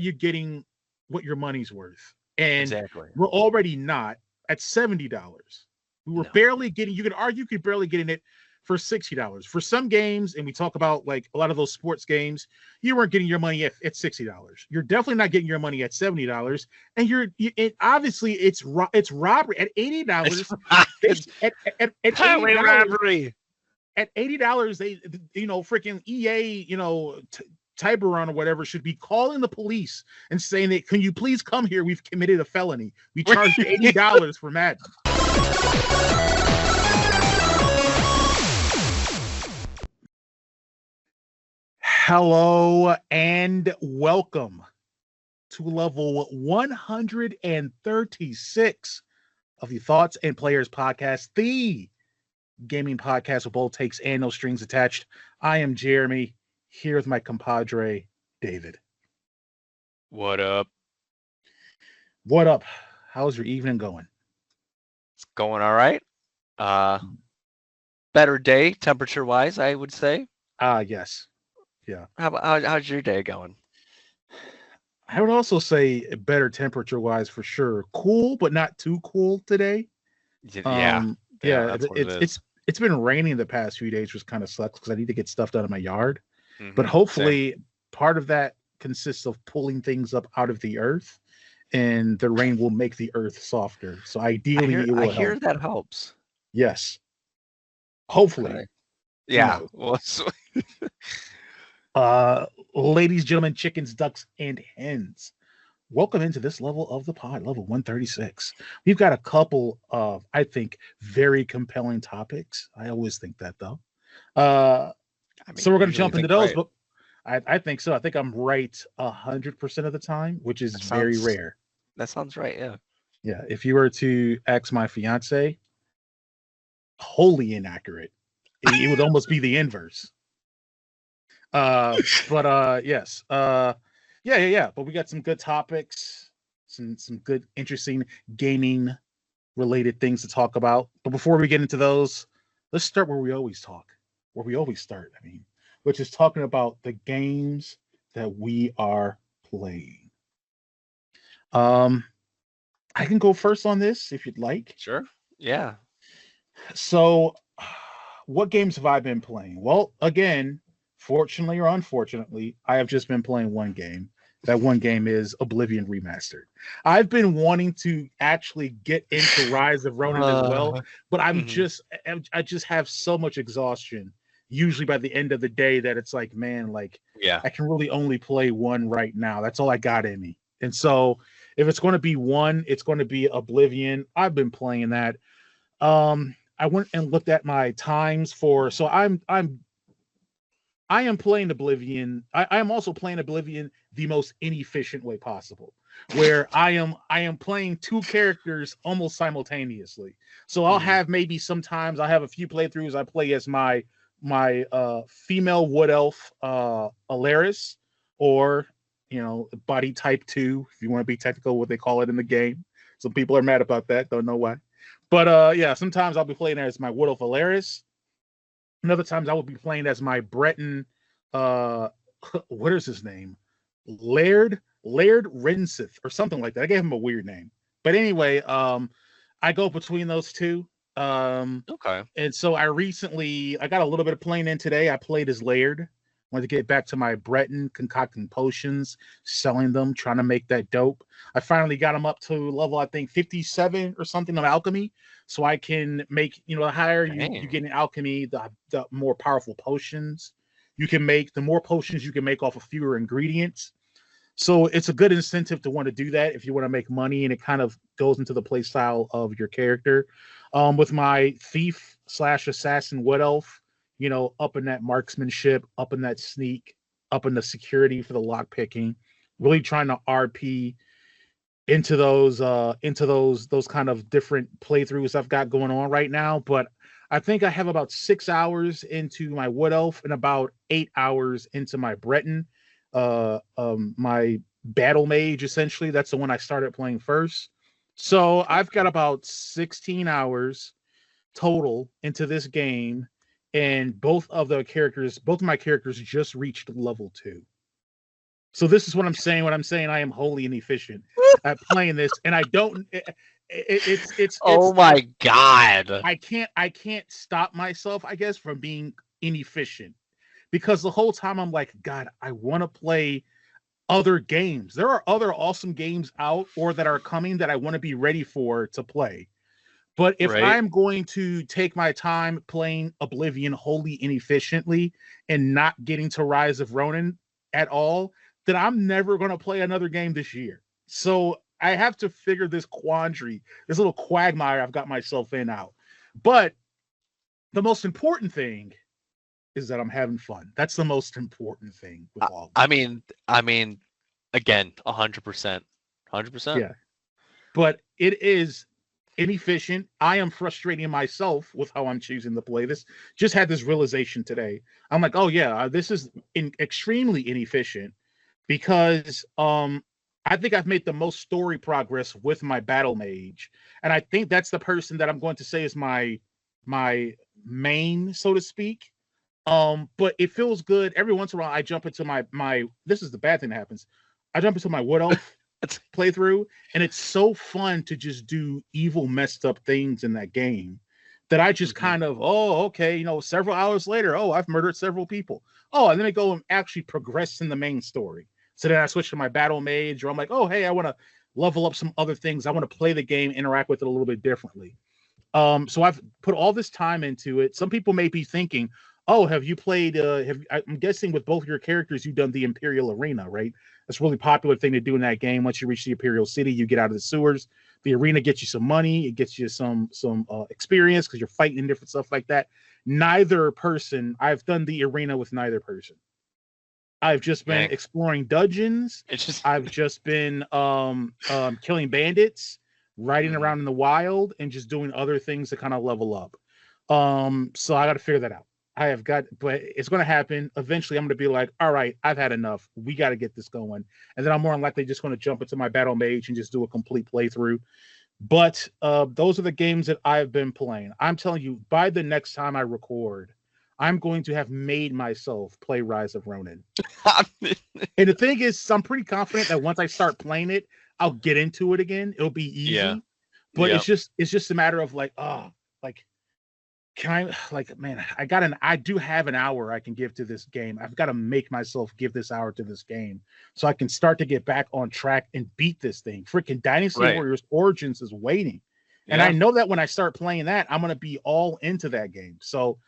you getting what your money's worth? And Exactly. we're already not at $70. We were No. barely getting, you could argue, you could barely getting it for $60. For some games, and we talk about like a lot of those sports games, you weren't getting your money at $60. You're definitely not getting your money at $70. And obviously it's robbery at It's $80. They it's at highway $80 robbery. at $80, they freaking EA, Tiburon or whatever should be calling the police and saying that, can you please come here? We've committed a felony. We charged $80 for Madden. Hello and welcome to level 136 of the Thoughts and Players podcast, the gaming podcast with bold takes and no strings attached. I am Jeremy, here with my compadre, David. What up? What up? How's your evening going? It's going all right. Better day, temperature-wise, I would say. Yes. Yeah. How's your day going? I would also say better temperature-wise for sure. Cool, but not too cool today. Yeah. That's what it is. It's been raining the past few days, which kind of sucks because I need to get stuff done in my yard. But Same. hopefully part of that consists of pulling things up out of the earth, and the rain will make the earth softer. So ideally, it will I hear help. that helps. Yes. Hopefully. Okay. Yeah. Well, Well, ladies, gentlemen, chickens, ducks, and hens, welcome into this level of the pod, level 136. We've got a couple of, I think, very compelling topics. I always think that, though. So we're going to jump into those, but I think so. I think I'm right 100% of the time, which is very rare. That sounds right, yeah. Yeah, if you were to ask my fiance, wholly inaccurate. It would almost be the inverse. Yes. Yeah. But we got some good topics, some good, interesting gaming related things to talk about. But before we get into those, let's start where we always start. Which is talking about the games that we are playing. I can go first on this if you'd like. Sure. Yeah. So, what games have I been playing? Well, again, fortunately or unfortunately, I have just been playing one game. That one game is Oblivion Remastered. I've been wanting to actually get into Rise of Ronin as well, but I just have so much exhaustion usually by the end of the day that it's like, man, like, Yeah. I can really only play one right now. That's all I got in me. And so if it's going to be one, it's going to be Oblivion. I've been playing that. I went and looked at my times for, so I am playing Oblivion. I am also playing Oblivion the most inefficient way possible, where I am playing two characters almost simultaneously. So I'll have maybe sometimes I have a few playthroughs. I play as my female wood elf Alaris, or body type 2, if you want to be technical, what they call it in the game. Some people are mad about that, don't know why. But yeah, sometimes I'll be playing as my wood elf Alaris. And other times I will be playing as my Breton, what is his name? Laird Rinsith or something like that. I gave him a weird name. But anyway, I go between those two. Okay. And so I got a little bit of playing in today. I played as Laird. Wanted to get back to my Breton, concocting potions, selling them, trying to make that dope. I finally got him up to level, I think, 57 or something of alchemy. So I can make, the higher you get in alchemy, the more powerful potions you can make, the more potions you can make off of fewer ingredients. So it's a good incentive to want to do that if you want to make money, and it kind of goes into the play style of your character. With my thief / assassin wood elf, up in that marksmanship, up in that sneak, up in the security for the lock picking, really trying to RP into those kind of different playthroughs I've got going on right now. But I think I have about 6 hours into my wood elf and about 8 hours into my Breton, my battle mage, essentially. That's the one I started playing first. So I've got about 16 hours total into this game, and both of my characters just reached level 2. So this is what I'm saying. What I'm saying, I am wholly inefficient at playing this, and I don't. Oh my God! I can't stop myself, I guess, from being inefficient because the whole time I'm like, God, I want to play other games. There are other awesome games out or that are coming that I want to be ready for to play. But if Right. I'm going to take my time playing Oblivion wholly inefficiently and not getting to Rise of Ronin at all, then I'm never going to play another game this year. So I have to figure this quandary, this little quagmire I've got myself in out. But the most important thing is that I'm having fun. That's the most important thing with all. I mean, again, 100%, 100%. Yeah, but it is inefficient. I am frustrating myself with how I'm choosing to play this. Just had this realization today. I'm like, oh yeah, this is extremely inefficient because I think I've made the most story progress with my battle mage, and I think that's the person that I'm going to say is my main, so to speak. But it feels good every once in a while. I jump into my. This is the bad thing that happens. I jump into my wood elf playthrough, and it's so fun to just do evil, messed up things in that game that I just kind of, oh, okay, you know, several hours later, oh, I've murdered several people. Oh, and then I go and actually progress in the main story. So then I switch to my battle mage, or I'm like, oh, hey, I want to level up some other things. I want to play the game, interact with it a little bit differently. So I've put all this time into it. Some people may be thinking, oh, have you played? I'm guessing with both your characters, you've done the Imperial Arena, right? That's a really popular thing to do in that game. Once you reach the Imperial City, you get out of the sewers. The arena gets you some money. It gets you some experience because you're fighting and different stuff like that. Neither person, I've done the arena with neither person. I've just been exploring dungeons. I've just been killing bandits, riding around in the wild, and just doing other things to kind of level up. So I got to figure that out. But it's going to happen. Eventually, I'm going to be like, all right, I've had enough. We got to get this going. And then I'm more than likely just going to jump into my battle mage and just do a complete playthrough. But those are the games that I've been playing. I'm telling you, by the next time I record, I'm going to have made myself play Rise of Ronin. And the thing is, I'm pretty confident that once I start playing it, I'll get into it again. It'll be easy. Yeah. But it's just a matter of like, can I, like, man, I do have an hour I can give to this game. I've got to make myself give this hour to this game so I can start to get back on track and beat this thing. Freaking Dynasty Warriors Origins is waiting. And I know that when I start playing that, I'm going to be all into that game. So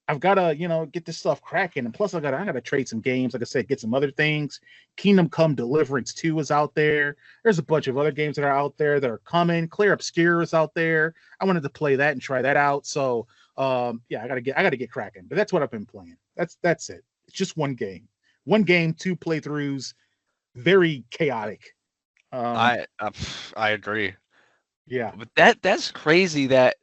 I've got to, get this stuff cracking. And plus I got to trade some games. Like I said, get some other things. Kingdom Come Deliverance 2 is out there. There's a bunch of other games that are out there that are coming. Clear Obscure is out there. I wanted to play that and try that out. So I gotta get cracking, but that's what I've been playing. That's it. It's just one game, 2 playthroughs, very chaotic. I agree. Yeah, but that's crazy that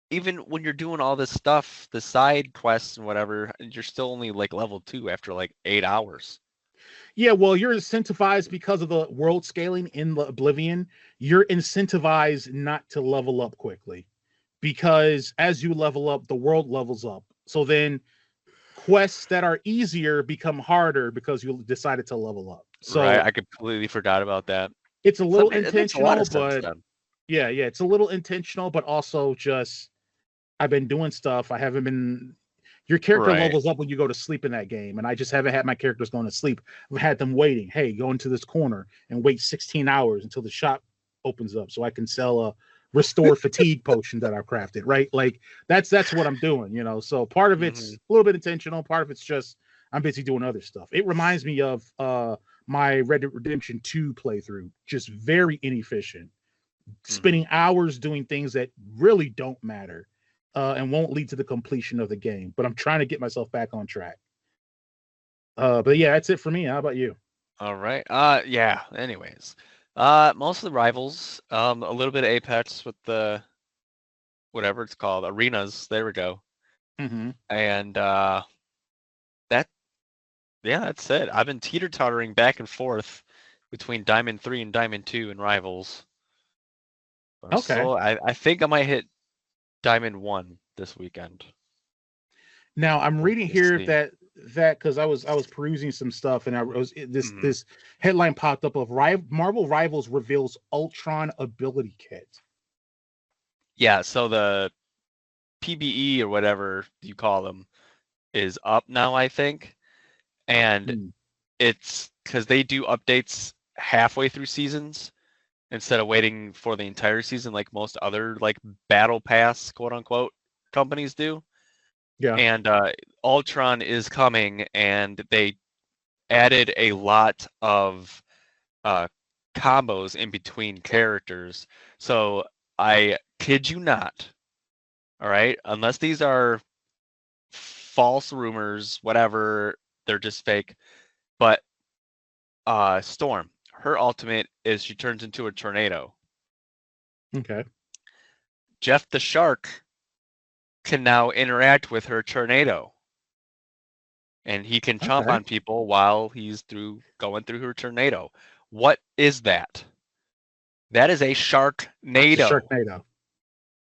even when you're doing all this stuff, the side quests and whatever, you're still only like level 2 after like 8 hours. Yeah, well, you're incentivized because of the world scaling in the Oblivion. You're incentivized not to level up quickly. Because as you level up, the world levels up. So then quests that are easier become harder because you decided to level up. So right, I completely forgot about that. It's a little intentional, but yeah, it's a little intentional, but also just I've been doing stuff. I haven't been. Your character levels up when you go to sleep in that game, and I just haven't had my characters going to sleep. I've had them waiting. Hey, go into this corner and wait 16 hours until the shop opens up so I can sell a restore fatigue potion that I've crafted, right? Like that's what I'm doing, So part of it's a little bit intentional, part of it's just I'm busy doing other stuff. It reminds me of my Red Dead Redemption 2 playthrough, just very inefficient, spending hours doing things that really don't matter and won't lead to the completion of the game. But I'm trying to get myself back on track. But yeah, that's it for me. How about you? All right. Yeah. Anyways. Mostly Rivals, a little bit of Apex with the whatever it's called, arenas. There we go. And that's it. I've been teeter-tottering back and forth between Diamond 3 and Diamond 2 and Rivals. Okay. So I think I might hit Diamond 1 this weekend. Now I'm reading here that that because I was perusing some stuff and this headline popped up of Marvel Rivals reveals Ultron ability kit. Yeah, so the PBE or whatever you call them is up now, I think, and it's because they do updates halfway through seasons instead of waiting for the entire season like most other like battle pass quote unquote companies do. Yeah. And Ultron is coming, and they added a lot of combos in between characters. So I kid you not, all right, unless these are false rumors, whatever, they're just fake. But Storm, her ultimate is she turns into a tornado. Okay. Jeff the Shark can now interact with her tornado. And he can chomp on people while he's going through her tornado. What is that? That is a Sharknado. Sharknado.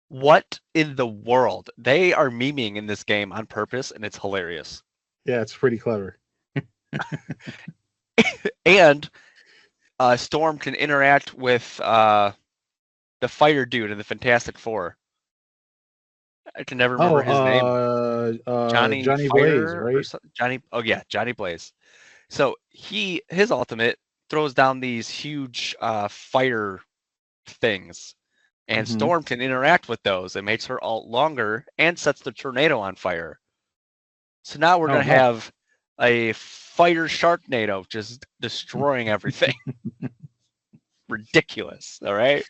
What in the world? They are memeing in this game on purpose, and it's hilarious. Yeah, it's pretty clever. And Storm can interact with the fire dude in the Fantastic Four. I can never remember his name. Johnny Blaze, right? Johnny Blaze. So his ultimate throws down these huge fire things, and Storm can interact with those. It makes her ult longer and sets the tornado on fire. So now we're gonna have a fire Sharknado just destroying everything. Ridiculous. All right.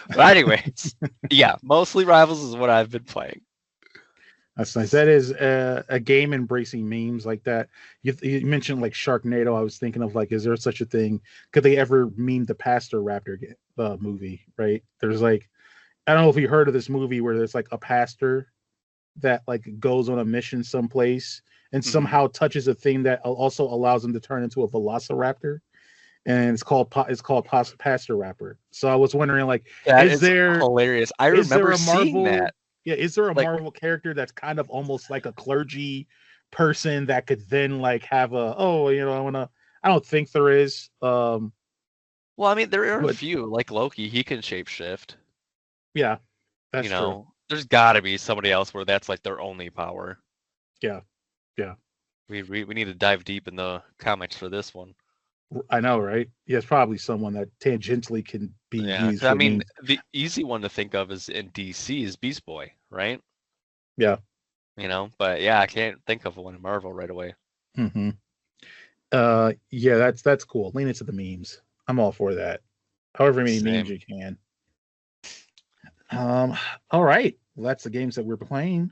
But anyways, yeah, mostly Rivals is what I've been playing. That's nice. That is a game embracing memes like that. You mentioned like Sharknado. I was thinking of like, is there such a thing? Could they ever meme the Pastor Raptor movie? Right? There's like, I don't know if you heard of this movie where there's like a pastor that like goes on a mission someplace and somehow touches a thing that also allows him to turn into a Velociraptor. And it's called Pastor Rapper. So I was wondering, like, is there hilarious? I remember seeing that. Yeah, is there a Marvel character that's kind of almost like a clergy person that could then like have I don't think there is. Well, I mean, there are a few like Loki. He can shapeshift. Yeah, that's true. There's got to be somebody else where that's like their only power. Yeah. We need to dive deep in the comics for this one. I know, right? Yeah, it's probably someone that tangentially can be used. I mean, the easy one to think of is in DC is Beast Boy, right? Yeah. But yeah, I can't think of one in Marvel right away. Yeah, that's cool. Lean into the memes. I'm all for that. However many memes you can. All right. Well, that's the games that we're playing.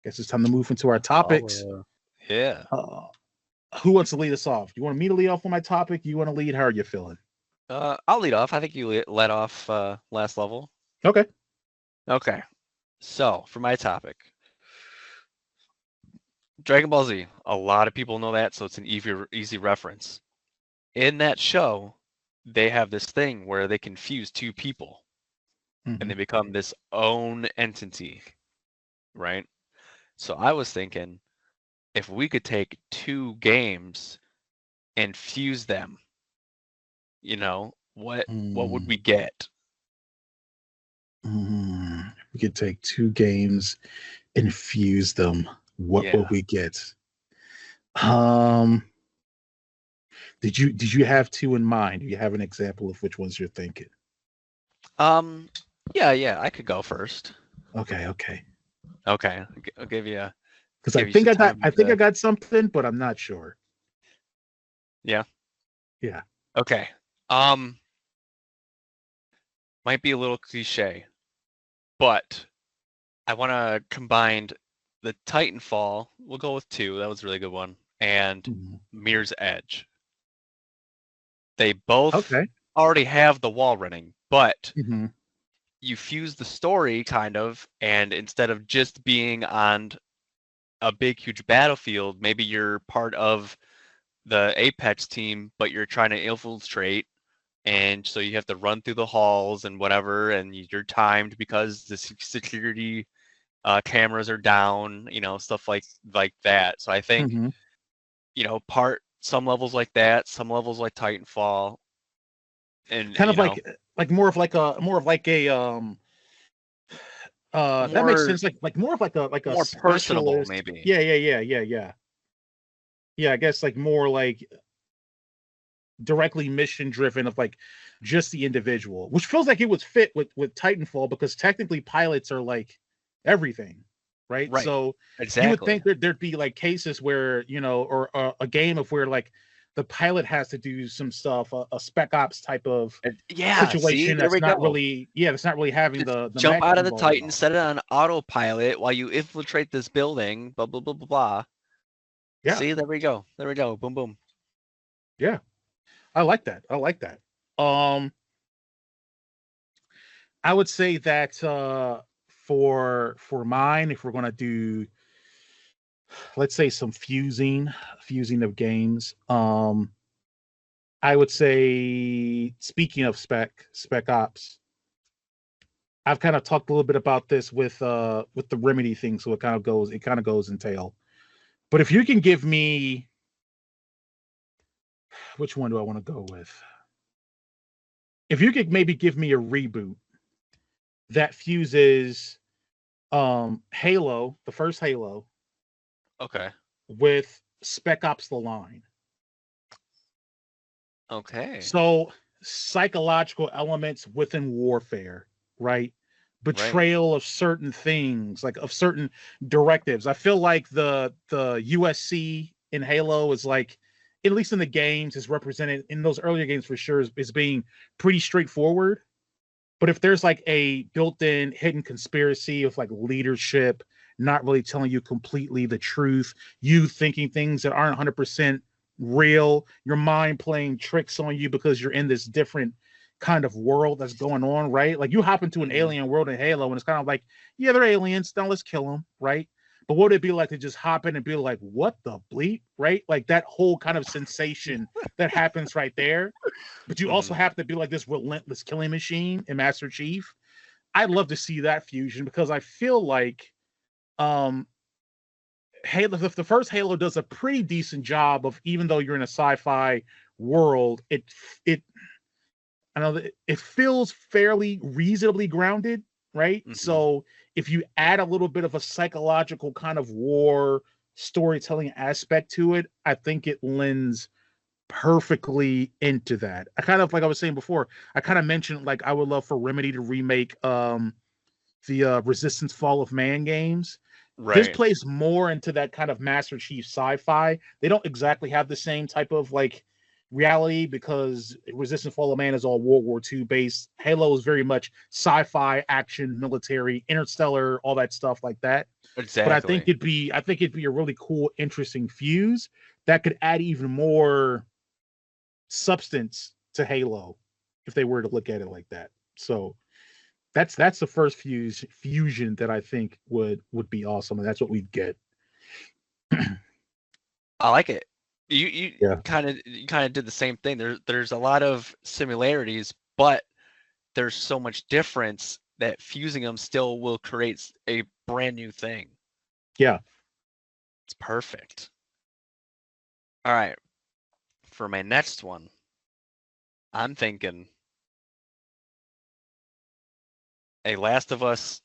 Guess it's time to move into our topics. Yeah. Who wants to lead us off? You want me to lead off on my topic? You want to lead? How are you feeling? I'll lead off. I think you led off last level. Okay. So for my topic, Dragon Ball Z. A lot of people know that, so it's an easy reference. In that show, they have this thing where they can fuse two people, and they become this own entity, right? So I was thinking, if we could take two games and fuse them, what would we get? We could take two games and fuse them. What would we get? Did you have two in mind? Do you have an example of which ones you're thinking? Yeah, I could go first. Okay. I'll give you because I think I got something, but I'm not sure. Yeah. Okay. Might be a little cliche, but I want to combine the Titanfall. We'll go with 2. That was a really good one. And Mirror's Edge. They both already have the wall running, but you fuse the story kind of, and instead of just being on a big, huge battlefield, maybe you're part of the Apex team, but you're trying to infiltrate, and so you have to run through the halls and whatever, and you're timed because the security cameras are down, stuff like that. So I think, Mm-hmm. some levels like that, some levels like Titanfall, and Kind of like more of like a that makes more sense. Like more of like a more personable specialist. maybe. Yeah. I guess like more like directly mission driven of like just the individual, which feels like it would fit with Titanfall because technically pilots are like everything, right? Right. So you would Exactly. think that there'd be like cases where or a game of where like the pilot has to do some stuff, a spec ops type of Yeah, see, situation there we go. that's not really having Just the jump mech out of the involved at Titan, all. set it on autopilot while you infiltrate this building, blah blah blah blah blah. Yeah, See, there we go. There we go. Boom boom. yeah, I like that. I like that. I would say that for mine, if we're gonna do, let's say, some fusing of games, I would say, speaking of spec ops, I've kind of talked a little bit about this with the Remedy thing, so it kind of goes in tail. But if you can give me, which one do I want to go with? If you could maybe give me a reboot that fuses Halo, the first Halo, Okay. with Spec Ops: The Line. Okay. So psychological elements within warfare, right? Right. Betrayal of certain things, like of certain directives. I feel like the USC in Halo is like, at least in the games, is represented in those earlier games for sure, is being pretty straightforward. But if there's like a built-in hidden conspiracy of like leadership not really telling you completely the truth, you thinking things that aren't 100% real, your mind playing tricks on you because you're in this different kind of world that's going on, right? Like you hop into an Hmm. alien world in Halo and it's kind of like, yeah, they're aliens, now let's kill them, right? But what would it be like to just hop in and be like, what the bleep, right? Like that whole kind of sensation that happens right there. But you also Hmm. have to be like this relentless killing machine in Master Chief. I'd love to see that fusion because I feel like um Halo, the first Halo does a pretty decent job of, even though you're in a sci-fi world, it I know that it feels fairly reasonably grounded, right? Hmm. So if you add a little bit of a psychological kind of war storytelling aspect to it, I think it lends perfectly into that. I kind of, like I was saying before, I kind of mentioned like I would love for Remedy to remake the Resistance Fall of Man games. This Right. plays more into that kind of Master Chief sci-fi. They don't exactly have the same type of like reality because Resistance Fall of Man is all World War II based. Halo is very much sci-fi, action, military, interstellar, all that stuff like that. But Exactly. I think it'd be a really cool, interesting fuse that could add even more substance to Halo if they were to look at it like that. So that's the first fusion that I think would be awesome, and that's what we'd get. I like it. You Yeah. kind of did the same thing. There's a lot of similarities, but there's so much difference that fusing them still will create a brand new thing. Yeah. It's perfect. All right. For my next one, I'm thinking a Last of Us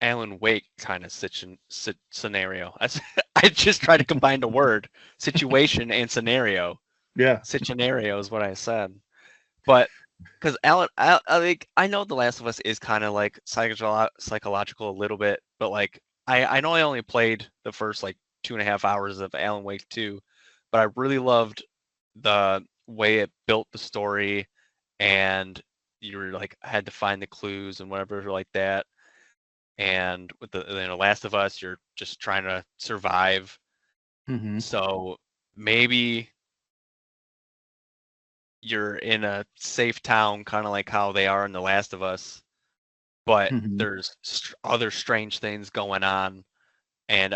Alan Wake kind of scenario. I just tried to combine the word situation and scenario. Yeah. Scenario is what I said. But because I know The Last of Us is kind of like psychological a little bit, but like I know I only played the first like 2.5 hours of Alan Wake 2, but I really loved the way it built the story, and you were like had to find the clues and whatever like that. And with the Last of Us, you're just trying to survive. Mm-hmm. So maybe you're in a safe town, kind of like how they are in The Last of Us, but Mm-hmm. there's other strange things going on, and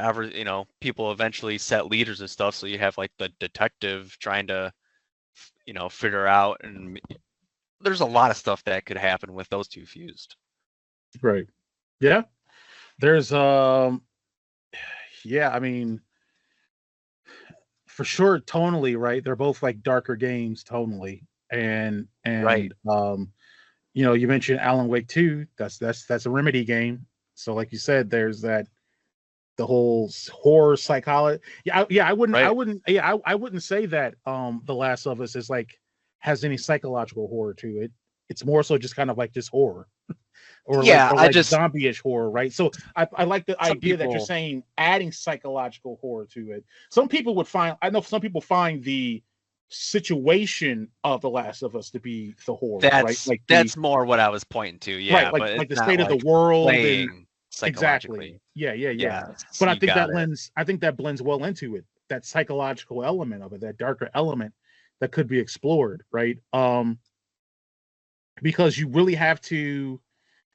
people eventually set leaders and stuff. So you have like the detective trying to, figure out, and there's a lot of stuff that could happen with those two fused. Right. Yeah. There's yeah, I mean, for sure tonally, right? They're both like darker games tonally. Right. You know, you mentioned Alan Wake 2. That's a Remedy game. So like you said, there's that the whole horror psychology. Right. I wouldn't say that The Last of Us is like has any psychological horror to it. It's more so just kind of like just horror. Yeah, Or I like just zombie-ish horror, right? So I like the some idea that you're people saying adding psychological horror to it. Some people would find I know some people find the situation of The Last of Us to be the horror, right? Like the that's more what I was pointing to. right, Yeah, but like it's the not state of the like world and playing exactly. psychologically. Yeah. Yes, But you got it. I think that blends well into it. That psychological element of it, that darker element that could be explored, right? Because you really have to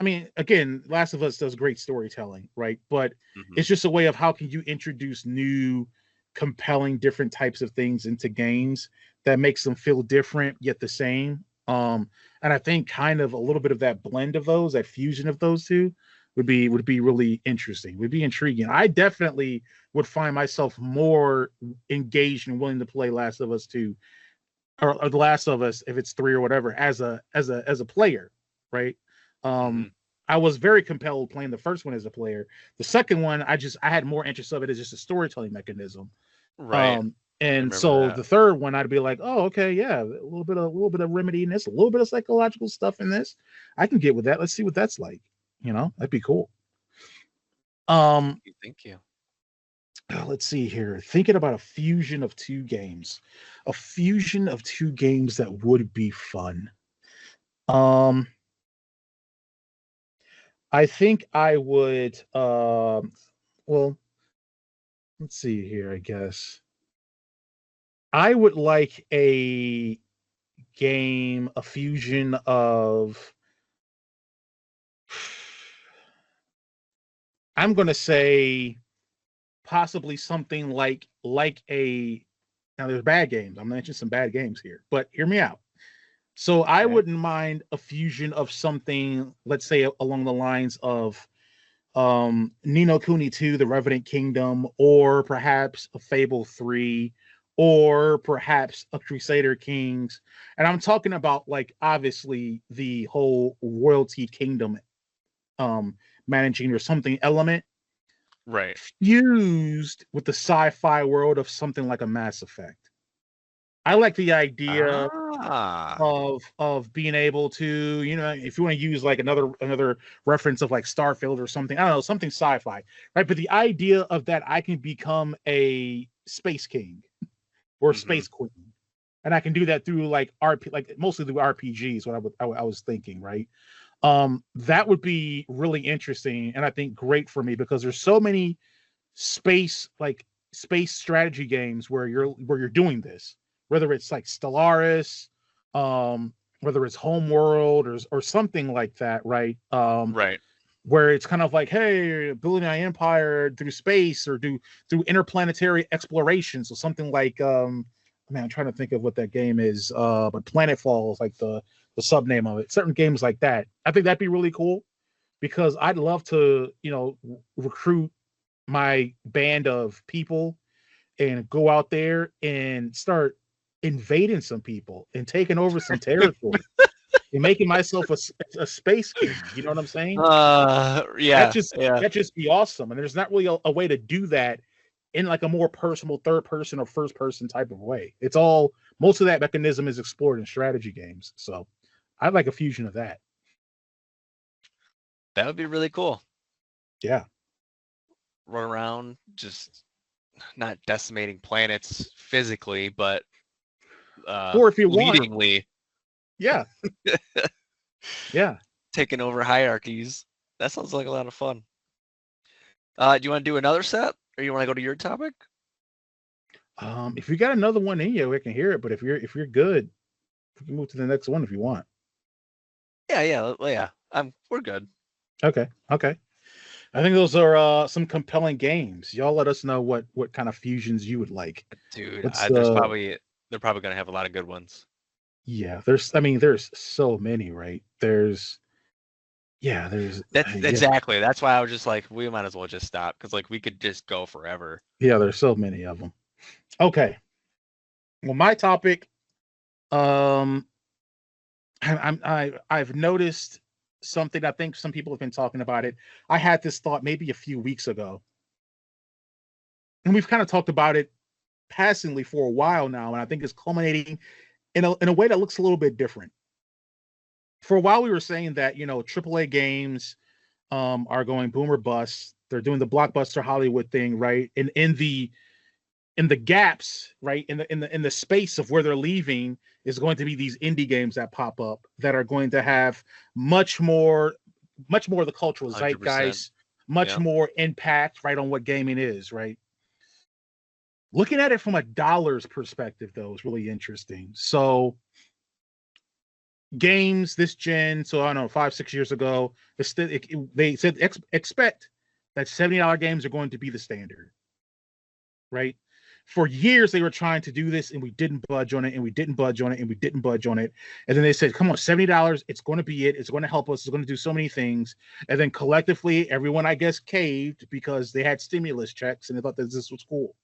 I mean, again, Last of Us does great storytelling, right? But Mhm. it's just a way of how can you introduce new, compelling, different types of things into games that makes them feel different yet the same. And I think kind of a little bit of that blend of those, that fusion of those two, would be really interesting. Would be intriguing. I definitely would find myself more engaged and willing to play Last of Us 2 or The Last of Us if it's 3 or whatever as a player, right? Um, Mhm. I was very compelled playing the first one as a player. The second one, I had more interest of it as just a storytelling mechanism. Right. I And remember so that. the third one, I'd be like, oh, okay, yeah, a little bit of Remedy in this, a little bit of psychological stuff in this. I can get with that. Let's see what that's like. You know, that'd be cool. Um, Thank you. let's see here. Thinking about a fusion of two games, a fusion of two games that would be fun. Um, I think I would. Well, let's see here. I guess I would like a game, a fusion of. I'm going to say possibly something like a. Now there's bad games. I'm mentioning some bad games here, but hear me out. So I Okay. wouldn't mind a fusion of something, let's say along the lines of Nino Kuni 2, The Revenant Kingdom, or perhaps a Fable 3, or perhaps a Crusader Kings. And I'm talking about like obviously the whole royalty kingdom um managing or something element Right. fused with the sci-fi world of something like a Mass Effect. I like the idea Ah. of being able to, you know, if you want to use like another reference of like Starfield or something, I don't know, something sci-fi, right? But the idea of that I can become a space king or Mhm. space queen, and I can do that through like like mostly through RPGs. What I was thinking, right? That would be really interesting, and I think great for me because there's so many space like space strategy games where you're doing this, whether it's like Stellaris, whether it's Homeworld or something like that, right? Right. Where it's kind of like, hey, building an empire through space or through interplanetary exploration. So something like man, I'm trying to think of what that game is. But Planetfall is like the sub name of it. Certain games like that. I think that'd be really cool because I'd love to, you know, recruit my band of people and go out there and start invading some people and taking over some territory and making myself a space king. You know what I'm saying? Yeah. Yeah. That just be awesome. And there's not really a way to do that in like a more personal third person or first person type of way. It's all most of that mechanism is explored in strategy games. So I'd like a fusion of that. That would be really cool. Yeah. Run around, just not decimating planets physically, but Or if you want, fleetingly yeah. Yeah. taking over hierarchies. That sounds like a lot of fun. Do you want to do another set, or you want to go to your topic? If you got another one in you, we can hear it. But if you're good, we can move to the next one if you want. Yeah. We're good. Okay. Okay. I think those are some compelling games. Y'all let us know what kind of fusions you would like. Dude, What's they're probably gonna have a lot of good ones. yeah, there's I mean there's so many, right? There's Yeah, there's Exactly. That's why I was just like, we might as well just stop because like we could just go forever. Yeah, there's so many of them. Okay. Well, my topic, um, I've noticed something. I think some people have been talking about it. I had this thought maybe a few weeks ago, and we've kind of talked about it passingly for a while now, and I think it's culminating in a way that looks a little bit different. For a while, we were saying that AAA games are going boom or bust. They're doing the blockbuster Hollywood thing, right? And in the gaps, right, in the space of where they're leaving is going to be these indie games that pop up that are going to have much more of the cultural 100%. zeitgeist, much more impact, right, on what gaming is, right? Looking at it from a dollar's perspective, though, is really interesting. So games this gen, so I don't know, 5-6 years ago, they said expect that $70 games are going to be the standard, right? For years they were trying to do this, and we didn't budge on it, and we didn't budge on it, and we didn't budge on it. And then they said, come on, $70, it's going to be it. It's going to help us. It's going to do so many things. And then collectively, everyone, I guess, caved because they had stimulus checks and they thought that this was cool.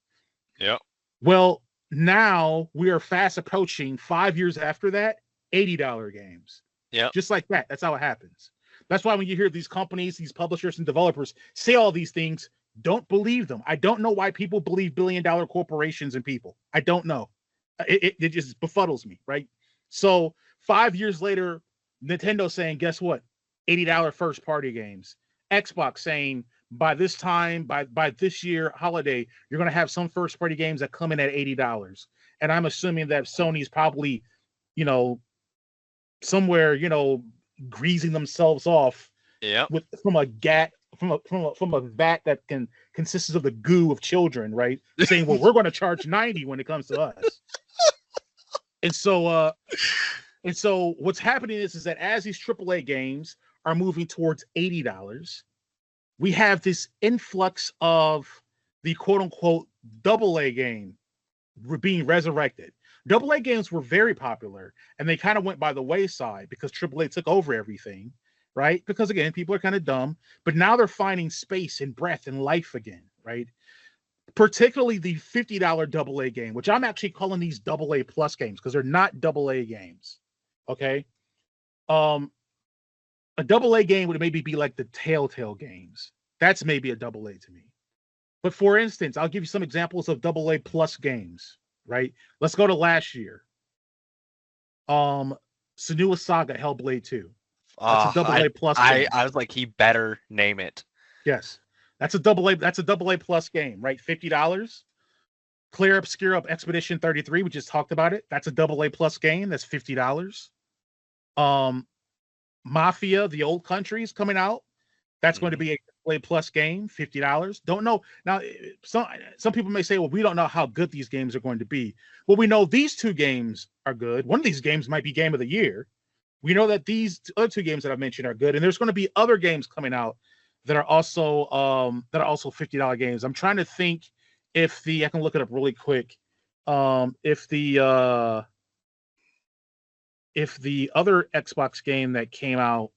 Yeah. Well, now we are fast approaching 5 years after that, $80 games. Yeah. Just like that. That's how it happens. That's why when you hear these companies, these publishers and developers say all these things, don't believe them. I don't know why people believe billion-dollar corporations and people. I don't know. It just befuddles me, right? So 5 years later, Nintendo saying, guess what? $80 first-party games. Xbox saying, by this time, by this year holiday, you're going to have some first-party games that come in at $80. And I'm assuming that Sony's probably, somewhere, greasing themselves off from a vat that consists of the goo of children, right? Saying, well, we're going to charge 90 when it comes to us. And so what's happening is that as these AAA games are moving towards $80, we have this influx of the quote unquote AA game being resurrected. AA games were very popular, and they kind of went by the wayside because AAA took over everything, right? Because again, people are kind of dumb, but now they're finding space and breath and life again, right? Particularly the $50 AA game, which I'm actually calling these AA plus games because they're not AA games. Okay. A AA game would maybe be like the Telltale games. That's maybe a AA to me. But for instance, I'll give you some examples of AA plus games, right? Let's go to last year. Senua Saga Hellblade 2. That's a AA plus game. I was like, he better name it. Yes. That's a AA plus game, right? $50. Clear Up, Scare Up Expedition 33, we just talked about it. That's a AA plus game. That's $50. Mafia, The Old Countries coming out. That's going to be a AA plus game, $50. Don't know. Now, some people may say, well, we don't know how good these games are going to be. Well, we know these two games are good. One of these games might be Game of the Year. We know that these other two games that I've mentioned are good, and there's going to be other games coming out that are also $50 games. I'm trying to think I can look it up really quick. If the other Xbox game that came out,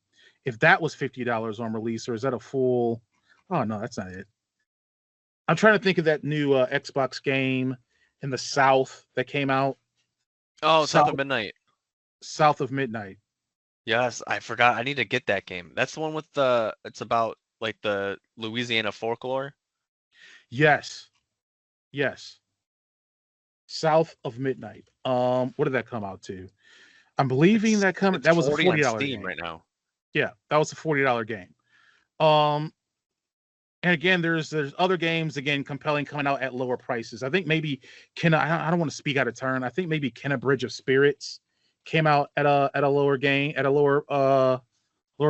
if that was $50 on release, or is that a full? Oh no, that's not it. I'm trying to think of that new Xbox game in the South that came out. Oh, South of Midnight. South of Midnight. Yes, I forgot. I need to get that game. That's the one with it's about like the Louisiana folklore. Yes. South of Midnight. What did that come out to? I'm believing that was a $40 game right now. Yeah, that was a $40 game. And again, there's other games again compelling coming out at lower prices. I think maybe I don't want to speak out of turn. I think maybe Kenna Bridge of Spirits came out at a lower game, at a lower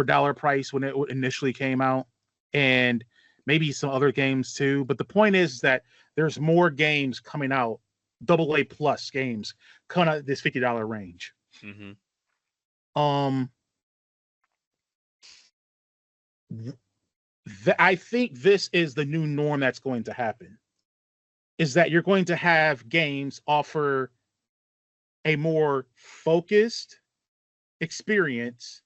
dollar price when it initially came out, and maybe some other games too. But the point is that there's more games coming out, AA plus games coming out at this $50 range. Mm-hmm. I think this is the new norm that's going to happen, is that you're going to have games offer a more focused experience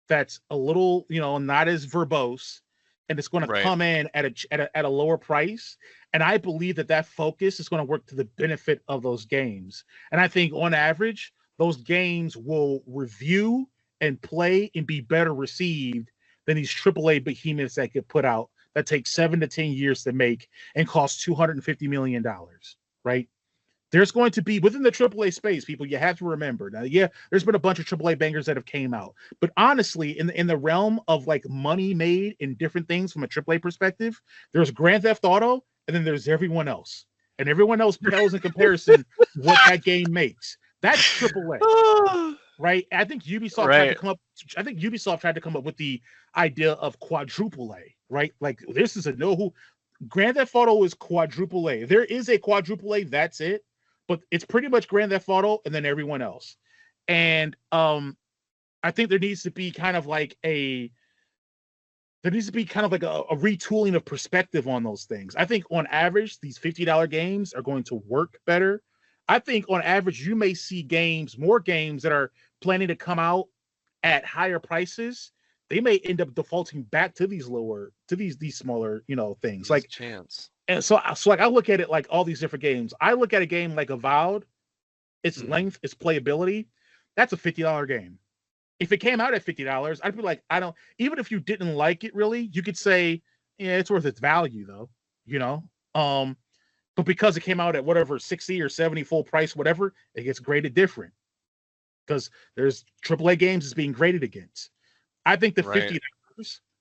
that's a little, not as verbose, and it's going to Right. come in at a lower price. And I believe that focus is going to work to the benefit of those games. And I think on average, those games will review and play and be better received than these AAA behemoths that get put out that take 7 to 10 years to make and cost $250 million, right? There's going to be within the AAA space, people, you have to remember. Now, yeah, there's been a bunch of AAA bangers that have came out, but honestly, in the realm of like money made in different things from a AAA perspective, there's Grand Theft Auto, and then there's everyone else, and everyone else pales in comparison what that game makes. That's AAA, right? I think Ubisoft tried to come up. I think Ubisoft tried to come up with the idea of quadruple A, right? Like this is Grand Theft Auto is quadruple A. There is a quadruple A, that's it. But it's pretty much Grand Theft Auto and then everyone else. And I think there needs to be kind of like a retooling of perspective on those things. I think on average, these $50 games are going to work better. I think on average, you may see more games that are planning to come out at higher prices. They may end up defaulting back to these smaller, things. Like chance. And so like I look at it like all these different games. I look at a game like Avowed, its length, its playability. That's a $50 game. If it came out at $50, I'd be like, even if you didn't like it really, you could say, yeah, it's worth its value though, but because it came out at whatever 60 or 70 full price, whatever, it gets graded different because there's AAA games is being graded against. I think the $50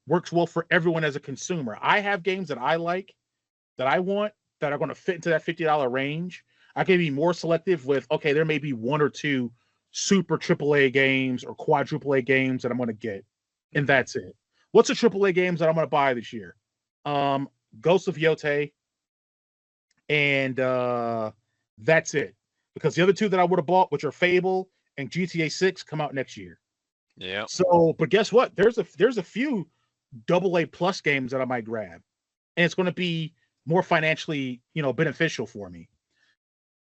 works well for everyone as a consumer. I have games that I like, that I want, that are going to fit into that $50 range. I can be more selective with, okay, there may be one or two super AAA games or quadruple A games that I'm going to get, and that's it. What's the AAA games that I'm going to buy this year? Ghost of Yotei, and that's it. Because the other two that I would have bought, which are Fable and GTA 6, come out next year. Yeah. So, but guess what? There's a few AA plus games that I might grab, and it's going to be more financially, beneficial for me.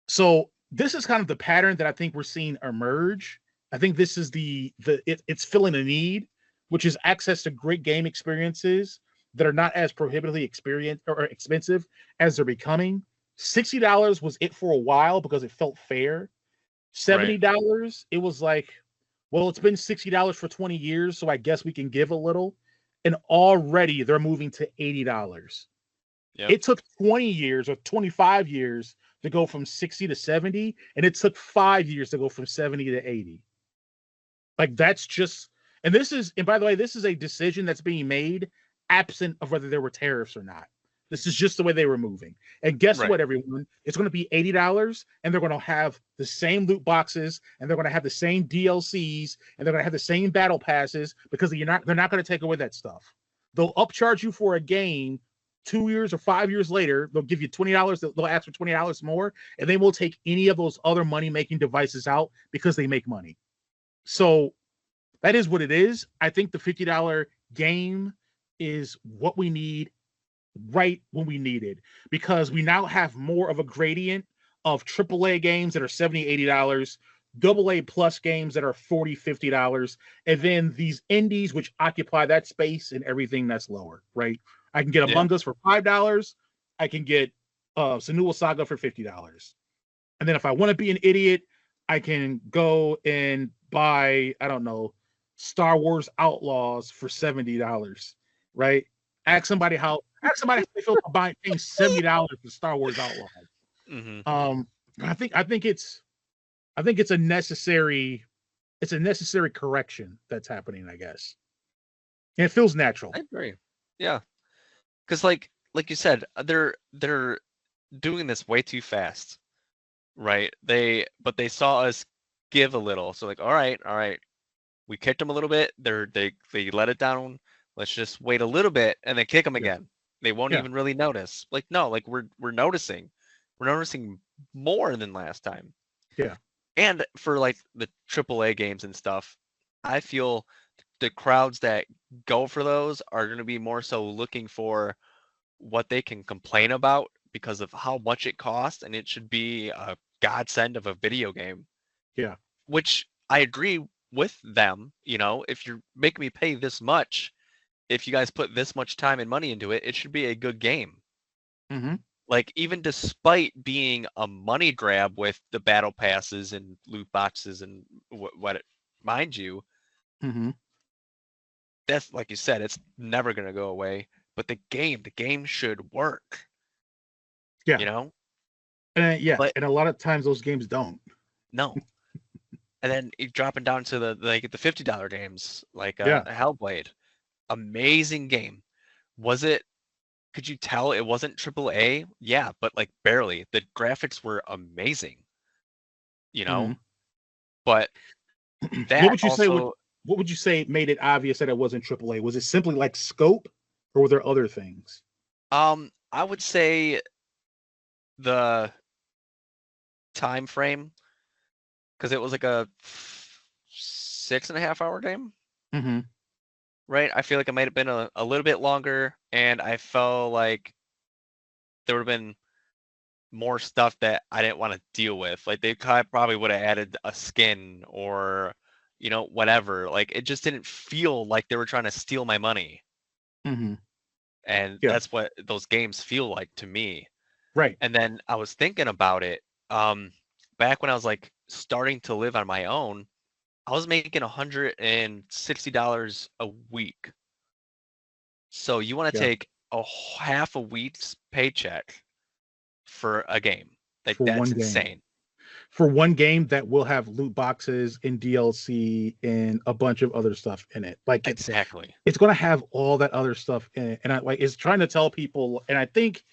So this is kind of the pattern that I think we're seeing emerge. I think this is it's filling a need, which is access to great game experiences that are not as prohibitively expensive as they're becoming. $60 was it for a while because it felt fair. $70, it was like, well, it's been $60 for 20 years, so I guess we can give a little. And already they're moving to $80. Yep. It took 20 years or 25 years to go from 60 to 70, and it took 5 years to go from 70 to 80. Like that's just, and by the way, this is a decision that's being made absent of whether there were tariffs or not. This is just the way they were moving. And guess what, everyone? It's going to be $80, and they're going to have the same loot boxes, and they're going to have the same DLCs, and they're going to have the same battle passes because they're not going to take away that stuff. They'll upcharge you for a game 2 years or 5 years later. They'll give you $20. They'll ask for $20 more, and they will take any of those other money-making devices out because they make money. So that is what it is. I think the $50 game is what we need right when we need it, because we now have more of a gradient of AAA games that are $70, $80, AA plus games that are $40, $50, and then these indies which occupy that space and everything that's lower, right? I can get Among Us for $5. I can get Senua Saga for $50. And then if I want to be an idiot, I can go and buy, I don't know, Star Wars Outlaws for $70, right? Ask somebody how they feel about paying $70 for Star Wars Outlaws. I think it's a necessary correction that's happening, I guess. And it feels natural. I agree. Yeah. Because like you said, they're doing this way too fast, right? They saw us give a little, so like, all right, we kicked them a little bit. They let it down. Let's just wait a little bit and then kick them again. They won't even really notice. Like no, like we're noticing. We're noticing more than last time. Yeah. And for like the AAA games and stuff, I feel the crowds that go for those are going to be more so looking for what they can complain about because of how much it costs, and it should be a godsend of a video game. Yeah. Which I agree with them. You know, if you're making me pay this much, if you guys put this much time and money into it, it should be a good game. Mm-hmm. Like, even despite being a money grab with the battle passes and loot boxes and mind you, Mm-hmm. that's like you said, it's never gonna go away. But the game should work. Yeah. You know? And a lot of times those games don't. No. And then dropping down to the $50 games, like Yeah. Hellblade. Amazing game. Could you tell it wasn't AAA? Yeah, but like barely. The graphics were amazing. You know? Mm-hmm. But that what would you say made it obvious that it wasn't AAA? Was it simply like scope, or were there other things? I would say the time frame, because it was like a 6.5 hour game. Mm-hmm. Right? I feel like it might have been a little bit longer, and I felt like there would have been more stuff that I didn't want to deal with. Like, they probably would have added a skin or, whatever. Like, it just didn't feel like they were trying to steal my money. Mm-hmm. And Yeah. that's what those games feel like to me. Right. And then I was thinking about it. Back when I was like starting to live on my own, I was making $160 a week. So you want to take a half a week's paycheck for a game? Like, that's insane. For one game that will have loot boxes and DLC and a bunch of other stuff in it. Like, exactly, it's going to have all that other stuff in it. And it's trying to tell people, and I think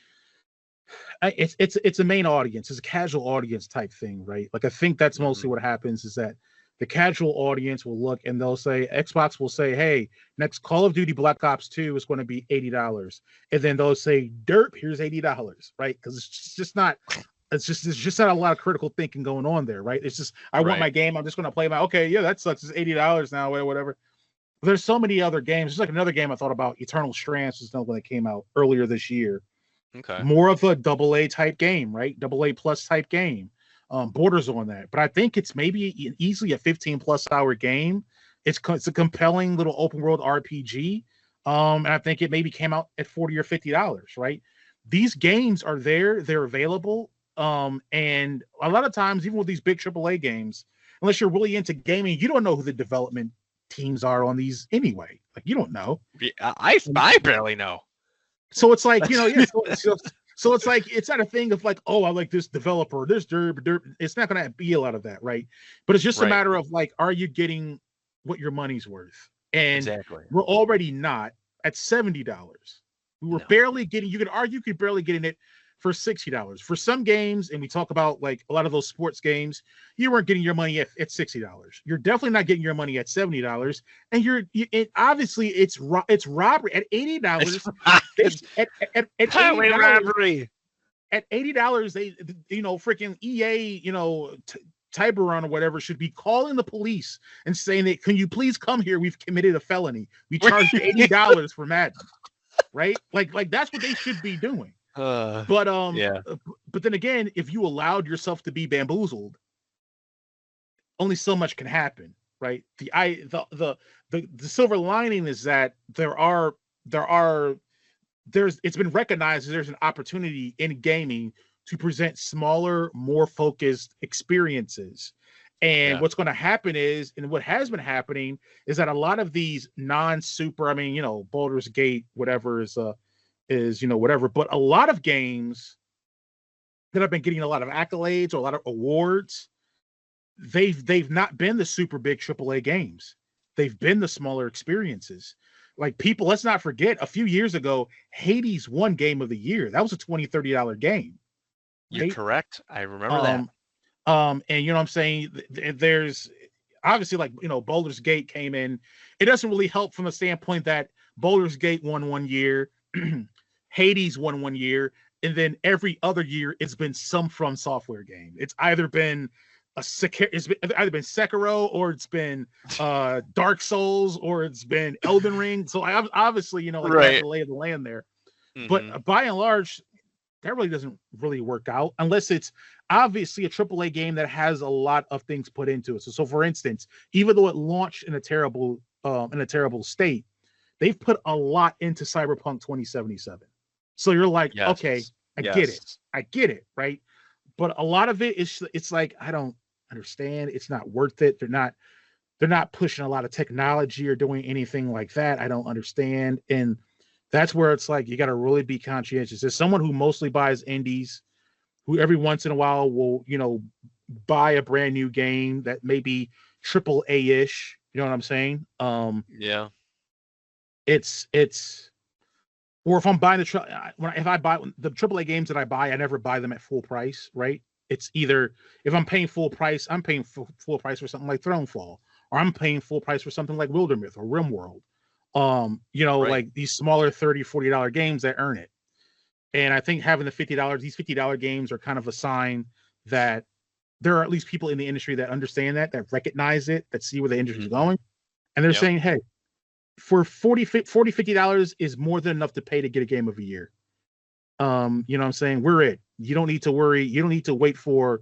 it's a main audience, it's a casual audience type thing, right? Like, I think that's mostly what happens, is that the casual audience will look and they'll say, Xbox will say, hey, next Call of Duty Black Ops 2 is going to be $80. And then they'll say, derp, here's $80, right? Because it's just not a lot of critical thinking going on there, right? It's just, I want my game, I'm just going to play okay, yeah, that sucks, it's $80 now, or whatever. There's so many other games. There's like another game I thought about, Eternal Strands, is one that came out earlier this year. Okay. More of a AA type game, right? AA plus type game. Borders on that, but I think it's maybe easily a 15+ hour game. It's a compelling little open world RPG, and I think it maybe came out at $40 or $50, right? These games are there, they're available, and a lot of times, even with these big AAA games, unless you're really into gaming, you don't know who the development teams are on these anyway. Like, you don't know. I barely know. So it's like, so it's like, it's not a thing of like, oh, I like this developer, this derp. It's not going to be a lot of that, right? But it's just a matter of like, are you getting what your money's worth? And we're already not at $70. We were barely getting, you could argue, you could barely getting it for $60. For some games, and we talk about like a lot of those sports games, you weren't getting your money at $60. You're definitely not getting your money at $70. And obviously it's robbery at $80. At $80, robbery. At $80, they, freaking EA, Tiburon or whatever should be calling the police and saying that, can you please come here? We've committed a felony. We charged $80 for Madden, right? Like that's what they should be doing. But then again, if you allowed yourself to be bamboozled, only so much can happen, right? The silver lining is that it's been recognized that there's an opportunity in gaming to present smaller, more focused experiences. And what's going to happen is, and what has been happening is that a lot of these non-super, Baldur's Gate, whatever is whatever, but a lot of games that have been getting a lot of accolades or a lot of awards, they've not been the super big AAA games. They've been the smaller experiences. Like, people, let's not forget, a few years ago, Hades won Game of the Year. That was a $20, $30 game. Right? You're correct. I remember that. And you know what I'm saying? There's obviously, like, Baldur's Gate came in. It doesn't really help from the standpoint that Baldur's Gate won one year, Hades won one year, and then every other year it's been some From Software game. It's either been either been Sekiro, or it's been Dark Souls, or it's been Elden Ring. So obviously, that's the lay of the land there. Mm-hmm. But by and large, that really doesn't really work out unless it's obviously a AAA game that has a lot of things put into it. So for instance, even though it launched in a terrible state, they've put a lot into Cyberpunk 2077. So you're like, okay, Yes. I Yes. get it, right? But a lot of it is, it's like, I don't understand. It's not worth it. They're not pushing a lot of technology or doing anything like that. I don't understand. And that's where it's like, you got to really be conscientious. As someone who mostly buys indies, who every once in a while will, buy a brand new game that may be triple A-ish, you know what I'm saying? Yeah. It's or if I'm buying if I buy the AAA games that I buy, I never buy them at full price, right? It's either, if I'm paying full price, I'm paying full price for something like Thronefall, or I'm paying full price for something like Wildermyth or RimWorld. Right. Like these smaller $30, $40 games that earn it. And I think having the these $50 games are kind of a sign that there are at least people in the industry that understand that recognize it, that see where the industry is going. And they're saying, hey, for $50 is more than enough to pay to get a game of the year. You know what I'm saying? We're it. You don't need to worry. You don't need to wait for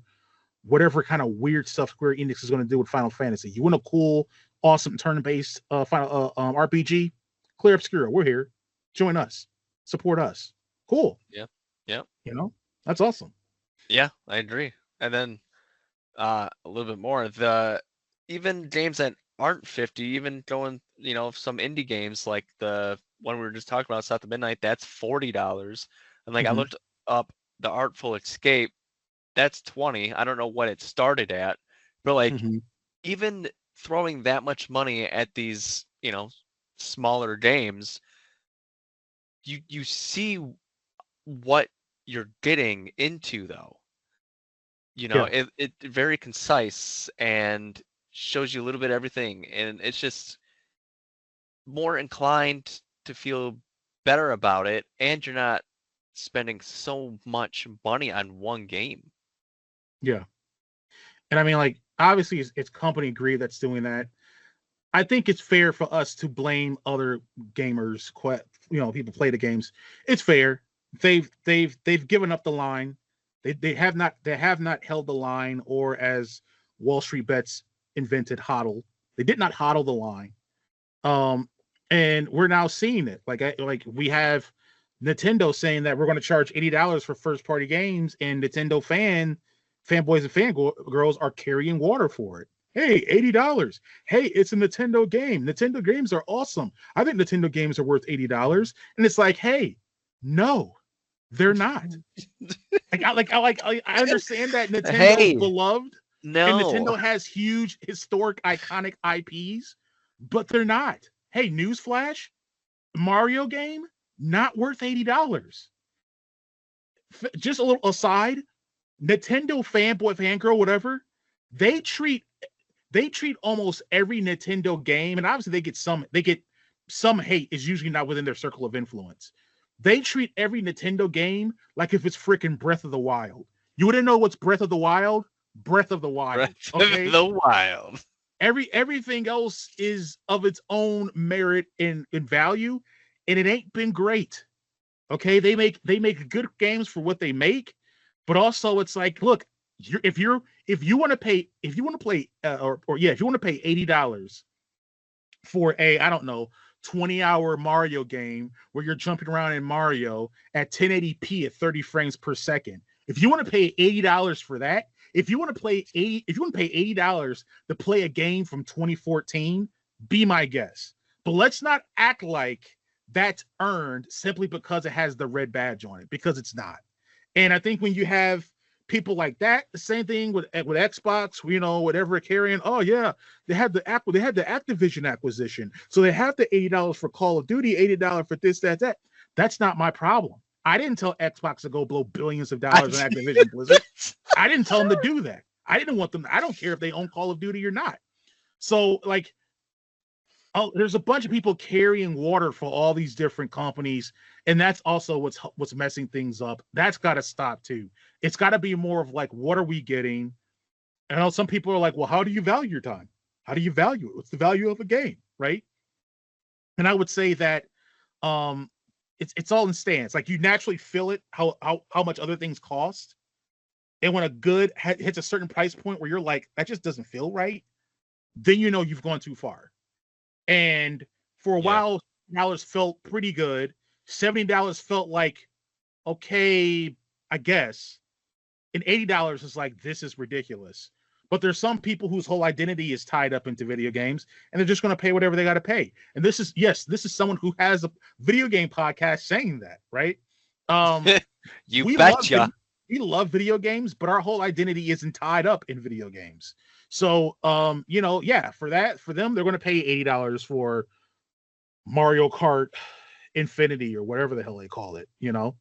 whatever kind of weird stuff Square Enix is going to do with Final Fantasy. You want a cool, awesome turn-based final RPG? Clear Obscura, we're here. Join us. Support us. Cool. Yeah. Yeah. That's awesome. Yeah, I agree. And then a little bit more, even games that aren't 50, even going, some indie games like the one we were just talking about, South of Midnight, that's $40. And like I looked up the Artful Escape, that's 20. I don't know what it started at, but like even throwing that much money at these, smaller games, you see what you're getting into, though. It very concise and shows you a little bit of everything, and it's just more inclined to feel better about it, and you're not spending so much money on one game. Yeah. And I mean, like, obviously it's company greed that's doing that. I think it's fair for us to blame other gamers. People play the games. It's fair. They've given up the line. They have not held the line, or as Wall Street Bets invented, hodl. They did not hodl the line. And we're now seeing it. Like we have Nintendo saying that we're going to charge $80 for first party games, and Nintendo fanboys and fangirls are carrying water for it. Hey, $80. Hey, it's a Nintendo game. Nintendo games are awesome. I think Nintendo games are worth $80. And it's like, hey, no, they're not. I understand that Nintendo's beloved. No. And Nintendo has huge, historic, iconic IPs, but they're not. Hey, newsflash, Mario game, not worth $80. Just a little aside, Nintendo fanboy, fangirl, whatever, they treat almost every Nintendo game, and obviously they get some hate is usually not within their circle of influence. They treat every Nintendo game like if it's freaking Breath of the Wild. You wouldn't know what's Breath of the Wild? Breath of the Wild. Breath of the Wild. Everything else is of its own merit and value, and it ain't been great. Okay, they make good games for what they make, but also it's like, look, if you want to play $80 for a, I don't know, 20-hour Mario game where you're jumping around in Mario at 1080p at 30 frames per second. If you want to pay $80 for that, if you want to pay $80 to play a game from 2014, be my guest. But let's not act like that's earned simply because it has the red badge on it, because it's not. And I think when you have people like that, the same thing with Xbox, whatever carrying. Oh yeah, they had the Activision acquisition, so they have the $80 for Call of Duty, $80 for this, that. That's not my problem. I didn't tell Xbox to go blow billions of dollars on Activision Blizzard. I didn't tell them to do that. I didn't want them. I don't care if they own Call of Duty or not. So like, there's a bunch of people carrying water for all these different companies, and that's also what's messing things up. That's got to stop too. It's got to be more of like, what are we getting? And I know some people are like, well, how do you value your time? How do you value it? What's the value of a game, right? And I would say that it's all in stance. Like, you naturally feel it how much other things cost, And when a good hits a certain price point where you're like, that just doesn't feel right, then you know you've gone too far. And for a while, $dollars felt pretty good. $70 felt like, okay, I guess. And $80 is like, this is ridiculous. But there's some people whose whole identity is tied up into video games, and they're just going to pay whatever they got to pay. And this is someone who has a video game podcast saying that, right? You betcha. We love video games, but our whole identity isn't tied up in video games. So, for them, they're going to pay $80 for Mario Kart Infinity or whatever the hell they call it, and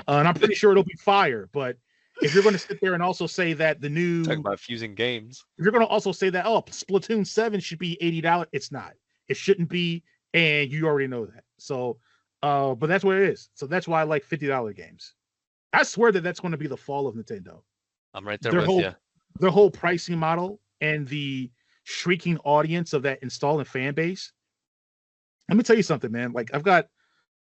I'm pretty sure it'll be fire. But if you're going to sit there and also say that the new talking about fusing games, if you're going to also say that Splatoon 7 should be $80, it's not. It shouldn't be, and you already know that. So, but that's what it is. So that's why I like $50 games. I swear that's going to be the fall of Nintendo. I'm right there with you. Their whole pricing model and the shrieking audience of that installing fan base. Let me tell you something, man. Like, I've got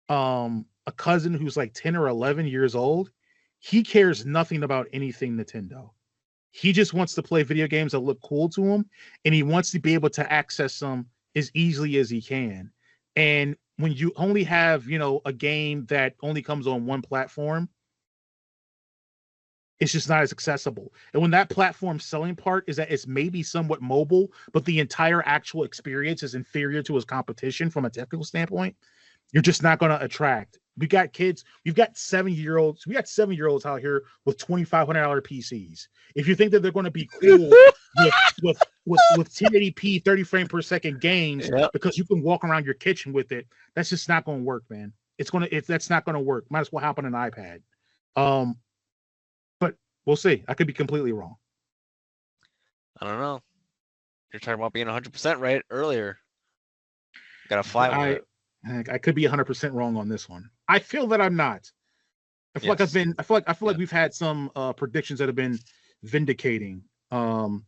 a cousin who's like 10 or 11 years old. He cares nothing about anything Nintendo. He just wants to play video games that look cool to him, and he wants to be able to access them as easily as he can. And when you only have, a game that only comes on one platform, it's just not as accessible. And when that platform's selling part is that it's maybe somewhat mobile, but the entire actual experience is inferior to its competition from a technical standpoint, you're just not going to attract. We got kids, we've got 7-year-olds. We got 7-year-olds out here with $2,500 PCs. If you think that they're going to be cool with 1080p 30 frame per second games because you can walk around your kitchen with it, that's just not going to work, man. That's not going to work. Might as well hop on an iPad. But we'll see. I could be completely wrong. I don't know. You're talking about being 100% right earlier. Got to fly with it. I could be 100% wrong on this one. I feel that I'm not. I feel like we've had some predictions that have been vindicating. And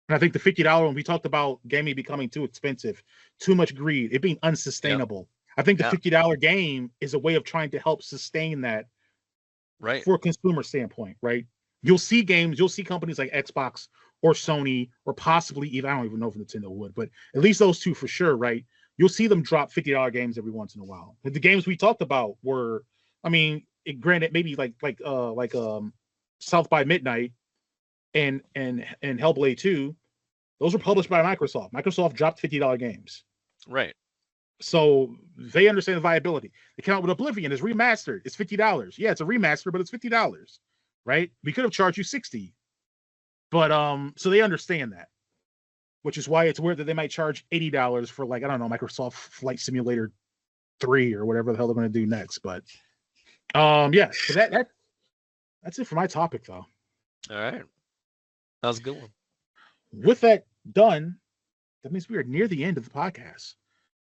I think the $50 one, we talked about gaming becoming too expensive, too much greed, it being unsustainable. I think the $50 game is a way of trying to help sustain that, right, for a consumer standpoint, right? You'll see companies like Xbox or Sony or possibly even, I don't even know if Nintendo would, but at least those two for sure, right? You'll see them drop $50 games every once in a while. The games we talked about were, granted, maybe like South by Midnight and Hellblade 2. Those were published by Microsoft. Microsoft dropped $50 games. Right. So they understand the viability. They came out with Oblivion. It's remastered. It's $50. Yeah, it's a remaster, but it's $50. Right? We could have charged you $60. But so they understand that. Which is why it's weird that they might charge $80 for, like, I don't know, Microsoft Flight Simulator 3 or whatever the hell they're going to do next. But so that's it for my topic, though. All right. That was a good one. With that done, that means we are near the end of the podcast,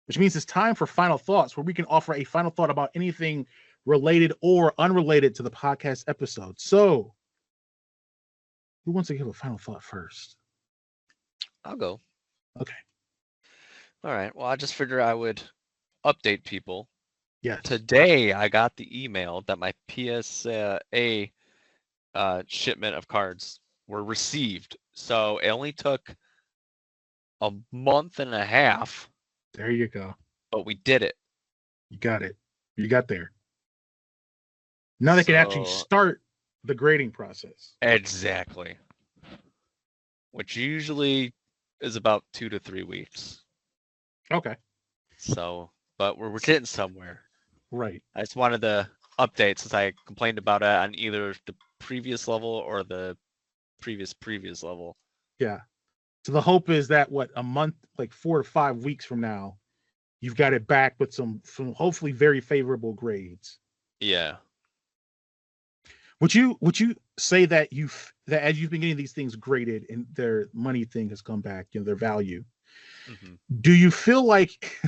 which means it's time for final thoughts, where we can offer a final thought about anything related or unrelated to the podcast episode. So, who wants to give a final thought first? I'll go. Okay. All right. Well, I just figured I would update people. Yes. Today, I got the email that my PSA shipment of cards were received. So it only took a month and a half. There you go. But we did it. You got it. You got there. Now they can actually start the grading process. Exactly. Which usually is about 2 to 3 weeks. Okay. So, but we're getting somewhere. Right. I just wanted to update, since I complained about it on either the previous level or the previous level. Yeah. So the hope is that a month, like 4 to 5 weeks from now, you've got it back with some hopefully very favorable grades. Yeah. Would you say that as you've been getting these things graded and their money thing has come back, their value, do you feel like,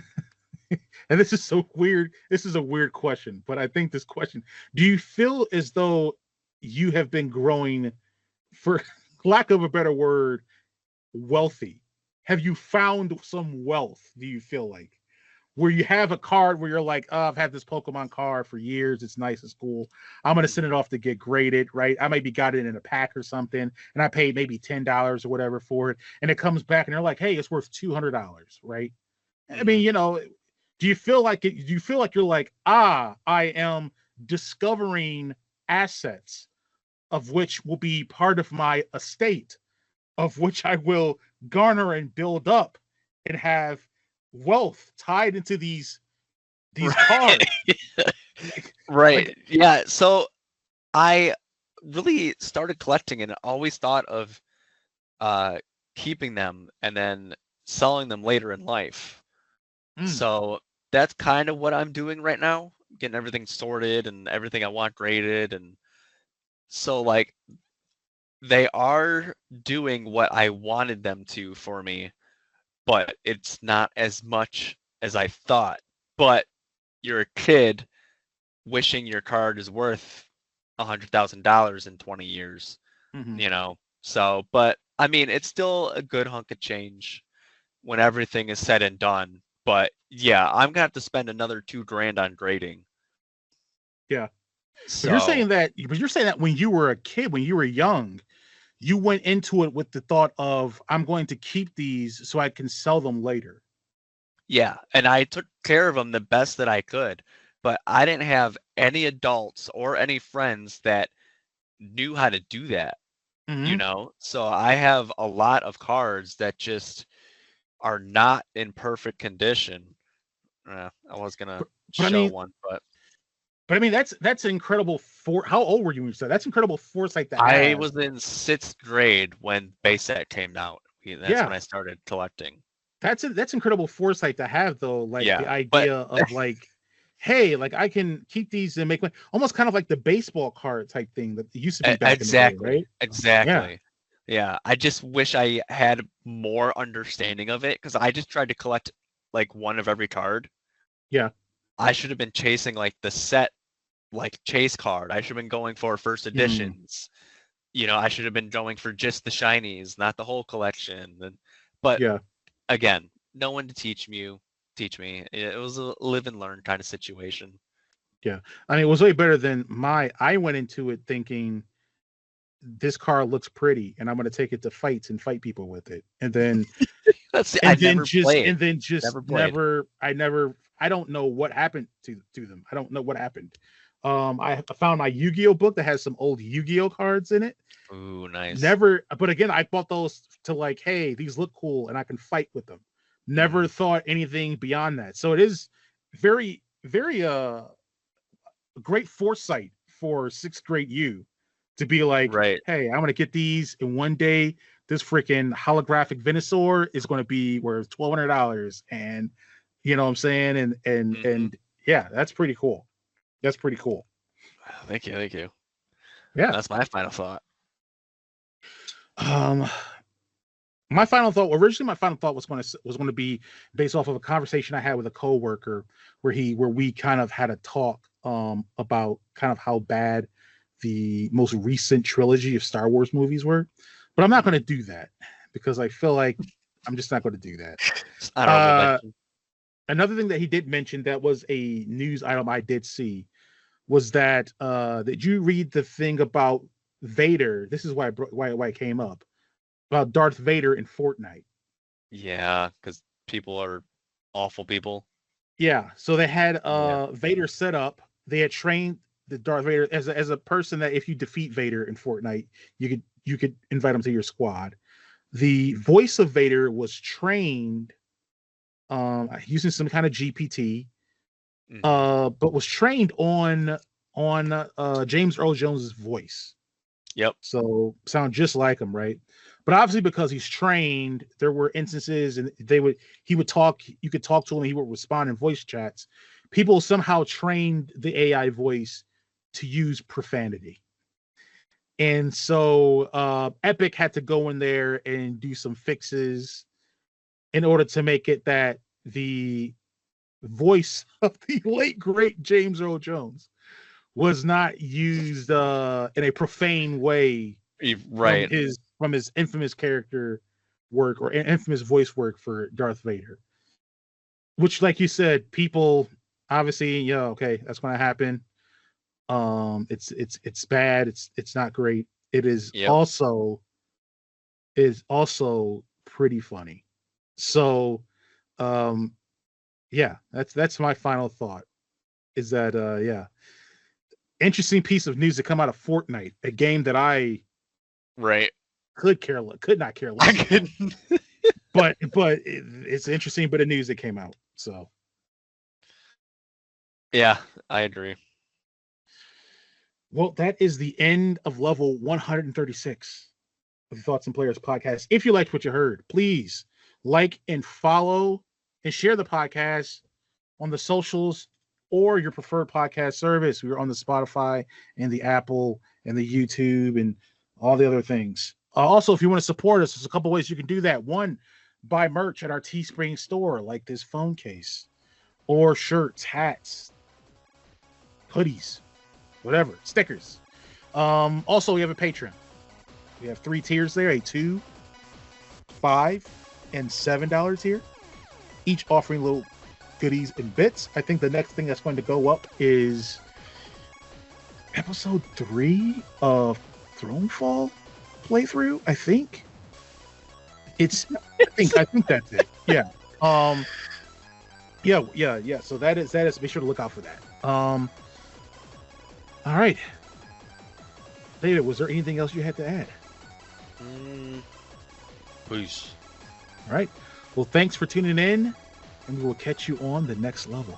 and this is so weird, this is a weird question, but I think this question, do you feel as though you have been growing, for lack of a better word, wealthy? Have you found some wealth, do you feel like? where you have a card where you're like, oh, I've had this Pokemon card for years. It's nice. It's cool. I'm going to send it off to get graded, right? I maybe got it in a pack or something, and I paid maybe $10 or whatever for it. And it comes back and they're like, hey, it's worth $200, right? I mean, do you feel like it? Do you feel like you're like, I am discovering assets of which will be part of my estate, of which I will garner and build up and have wealth tied into these cards. Right. Yeah. So I really started collecting and always thought of keeping them and then selling them later in life. So that's kind of what I'm doing right now, getting everything sorted and everything I want graded. And so like they are doing what I wanted them to for me, but it's not as much as I thought. But you're a kid wishing your card is worth $100,000 in 20 years, So, but I mean, it's still a good hunk of change when everything is said and done. But yeah, I'm gonna have to spend another $2,000 on grading. Yeah. So you're saying that when you were a kid, when you were young, you went into it with the thought of, I'm going to keep these so I can sell them later. Yeah, and I took care of them the best that I could, but I didn't have any adults or any friends that knew how to do that, So I have a lot of cards that just are not in perfect condition. I was gonna show one, but I mean that's incredible. How old were you when you said that's incredible foresight to have? I was in 6th grade when base set came out. That's when I started collecting. That's incredible foresight to have, though. Like the idea of like, hey, like I can keep these and make almost kind of like the baseball card type thing that used to be back in the day, right? Exactly. Yeah. I just wish I had more understanding of it because I just tried to collect like one of every card. Yeah. I should have been chasing like the set, like chase card. I should have been going for first editions. I should have been going for just the shinies, not the whole collection. But again, no one to teach me. It was a live and learn kind of situation. Yeah. I mean, it was way better than I went into it thinking this car looks pretty and I'm going to take it to fights and fight people with it. And then, I don't know what happened to them. I don't know what happened. I found my Yu-Gi-Oh book that has some old Yu-Gi-Oh cards in it. Ooh, nice. But again, I bought those to like, hey, these look cool and I can fight with them. Never thought anything beyond that. So it is very, very great foresight for 6th grade you to be like, hey, I'm gonna get these, and one day this freaking holographic Venusaur is going to be worth $1,200, and you know what I'm saying, and yeah, that's pretty cool. That's pretty cool. Thank you. Yeah, that's my final thought. My final thought was going to be based off of a conversation I had with a coworker where we kind of had a talk about kind of how bad the most recent trilogy of Star Wars movies were, but I'm not going to do that because I feel like I'm just not going to do that. Another thing that he did mention that was a news item I did see was that did you read the thing about Vader? This is why it came up about Darth Vader in Fortnite. Yeah, because people are awful people. Yeah, so they had Vader set up. They had trained the Darth Vader as a person that if you defeat Vader in Fortnite, you could invite him to your squad. The voice of Vader was trained using some kind of GPT, but was trained on James Earl Jones's voice. Yep. So sound just like him, right? But obviously, because he's trained, there were instances, and he would talk. You could talk to him, and he would respond in voice chats. People somehow trained the AI voice to use profanity, and so Epic had to go in there and do some fixes in order to make it that the voice of the late great James Earl Jones was not used in a profane way, right? From his infamous character work or infamous voice work for Darth Vader. which, like you said, people obviously, okay, that's going to happen. It's bad. It's not great. It Yep. is also pretty funny. So, yeah, that's my final thought. Is that yeah, interesting piece of news to come out of Fortnite, a game that I Right. could not care less. I couldn't. but it's an interesting bit of news that came out. So Yeah, I agree. well, that is the end of level 136 of the Thoughts and Players podcast. If you liked what you heard, please like and follow and share the podcast on the socials or your preferred podcast service. We're on the Spotify and the Apple and the YouTube and all the other things. Also, if you want to support us, there's a couple ways you can do that. One, buy merch at our Teespring store, like this phone case, or shirts, hats, hoodies, whatever, stickers. Also, we have a Patreon. We have 3 tiers there: a $2, $5, and $7 tier, each offering little goodies and bits. I think the next thing that's going to go up is episode 3 of Thronefall playthrough. I think that's it. Yeah. Yeah. So that is. Be sure to look out for that. All right. David, was there anything else you had to add? Peace. All right. Well, thanks for tuning in, and we will catch you on the next level.